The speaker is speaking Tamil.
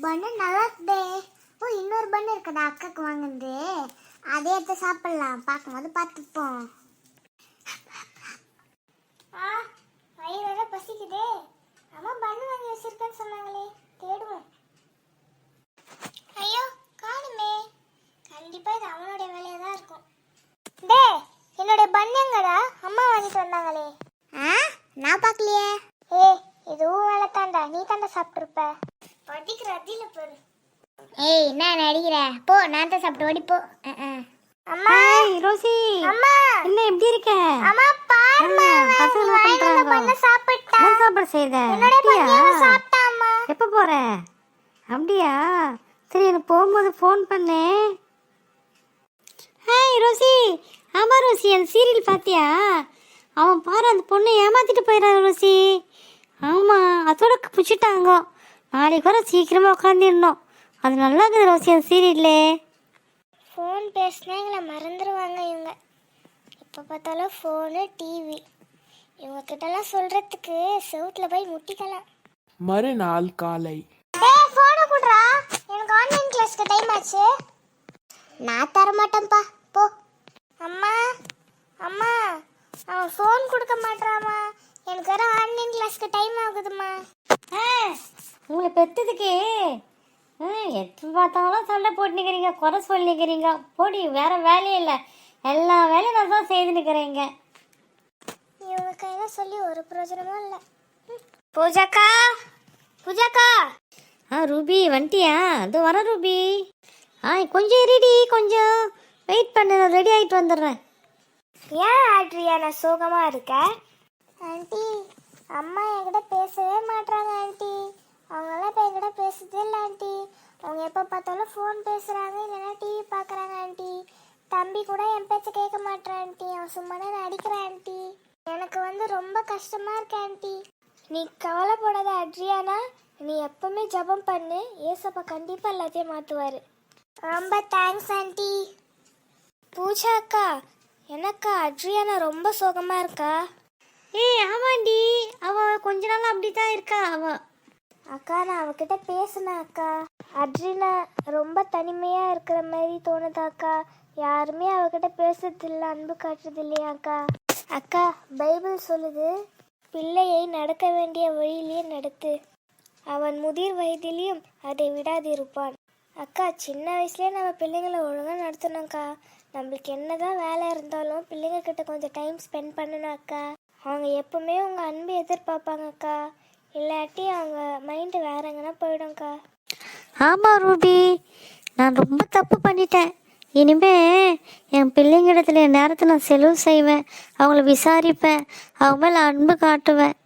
பண்ணு நல்லா இருக்குதே. ஓ, இன்னொரு பண்ணு இருக்குதா அக்காக்கு வாங்குது. அதே எடுத்து சாப்பிடலாம். பார்க்கும்போது பார்த்துப்போம். வயிறு வேற பசிக்குதே. அம்மா பண்ணு வாங்கி வச்சிருக்கேன்னு சொன்னாங்களே, தேடுவோம். ஐயோ காணுமே. கண்டிப்பா இது அவனுடைய வேலையா தான் இருக்கும். டே, என்னுடைய பண்ணங்கடா அம்மா வாங்கிட்டு வந்தாங்களே. நான் பார்க்கலையே. இதுவும் வேலை தாண்டா, நீ தாண்டா சாப்பிட்டுருப்ப. படிக்கிற அதில பாரு. என்ன நடிக்கிற? போ, நான் தான் சாப்பிட்டு ஓடி போ. அம்மா ரோசி, அம்மா என்ன எப்படி இருக்க? அம்மா பாருமா, பசங்க என்ன பண்றாங்க? பண்ண சாப்பிட்டா. என்ன சாப்பாடு செய்த? சாப்பிட்டாம்மா. எப்ப போற? அப்படியா? சரி, எனக்கு போகும்போது ஃபோன் பண்ணேன். Hi Rosie. ஆமா ரோசி, அந்த சீரியல் பார்த்தியா? அவன் பாரு, அந்த பொண்ணை ஏமாத்திட்டு போயிடறான் ரோசி. ஆமா, அதோட பிடிச்சிட்டாங்க. நாளைக்கு வர சீக்கிரமா உட்காந்துருந்தோம். அது நல்லா இருக்குது ரோசி அந்த சீரியல்லே. ஃபோன் பேசினா எங்களை மறந்துடுவாங்க இவங்க. எப்போ பார்த்தாலும் ஃபோனு டிவி. இவங்க கிட்டலாம் சொல்கிறதுக்கு செவுட்டில் போய் முட்டிக்கலாம். மறுநாள் காலை. ஃபோனை கொடுறா, எனக்கு ஆன்லைன் கிளாஸ்க்கு டைம் ஆச்சு. நான் தர மாட்டேன்ப்பா, போ. அம்மா அம்மா, அவன் ஃபோன் கொடுக்க மாட்டாமா. எனக்கு வேற ஆன்லைன் கிளாஸ்க்கு டைம் ஆகுதுமா. உங்களை பெற்றதுக்கு எப்போ பார்த்தாலும் சண்டை போட்டு நிற்கிறீங்க, குறை சொல்லி நிற்கிறீங்க. போடி, வேற வேலையே இல்லை. எல்லா வேலையும் நான் தான் செய்து நிற்கிறேங்க. இவங்க கையில் சொல்லி ஒரு பிரயோஜனமும் இல்லை. பூஜாக்கா, பூஜாக்கா. ரூபி வந்துட்டியா? அது வர ரூபி. கொஞ்சம் ரெடி, கொஞ்சம் வெயிட் பண்ணு, நான் ரெடி ஆகிட்டு வந்துடுறேன். ஏன் ஆட்ரியா நான் சோகமாக இருக்கேன்? ஆண்டி, அம்மா என்கிட்ட பேசவே மாட்றாங்க ஆண்டி. அவங்களாம் இப்போ என்கிட்ட பேசுதே இல்லை ஆண்டி. அவங்க எப்போ பார்த்தாலும் ஃபோன் பேசுகிறாங்க, இல்லைன்னா டிவி பார்க்குறாங்க ஆண்டி. தம்பி கூட என் பேச்சை கேட்க மாட்டேறான் ஆண்டி. அவன் சும்மா தான் நடிக்கிறான் ஆண்டி. எனக்கு ரொம்ப கஷ்டமாக இருக்கு ஆண்டி. நீ கவலைப்படாத அட்ரியானா. நீ எப்பவுமே ஜபம் பண்ணு, ஏசப்பா கண்டிப்பாக எல்லாத்தையும் மாற்றுவார். ரொம்ப தேங்க்ஸ் ஆண்டி. பூஜா அக்கா, எனக்கா அட்ரியானா ரொம்ப சோகமாக இருக்கா? ஆமாண்டி, அவள் கொஞ்ச நாள் அப்படி தான் இருக்கா. அவள் அக்கா, நான் அவகிட்ட பேசினேன் அக்கா. அட்ரினா ரொம்ப தனிமையாக இருக்கிற மாதிரி தோணுதாக்கா. யாருமே அவகிட்ட பேசுறதில்ல, அன்பு காட்டுறது இல்லையா அக்கா? அக்கா, பைபிள் சொல்லுது, பிள்ளையை நடக்க வேண்டிய வழியிலேயே நடத்து, அவன் முதிர் வயதிலையும் அதை விடாதிருப்பான். அக்கா, சின்ன வயசுலேயே நம்ம பிள்ளைங்களை ஒழுங்காக நடத்தணும்க்கா. நம்மளுக்கு என்னதான் வேலை இருந்தாலும் பிள்ளைங்க கிட்ட கொஞ்சம் டைம் ஸ்பெண்ட் பண்ணணும் அக்கா. அவங்க எப்பவுமே உங்கள் அன்பு எதிர்பார்ப்பாங்க அக்கா. இல்லாட்டி அவங்க மைண்டு வேற எங்கன்னா போயிடும்க்கா. ஆமாம் ரூபி, நான் ரொம்ப தப்பு பண்ணிட்டேன். இனிமே என் பிள்ளைங்க இடத்துல என் நேரத்தை நான் செலவு செய்வேன், அவங்கள விசாரிப்பேன், அவங்க மேலே அன்பு காட்டுவேன்.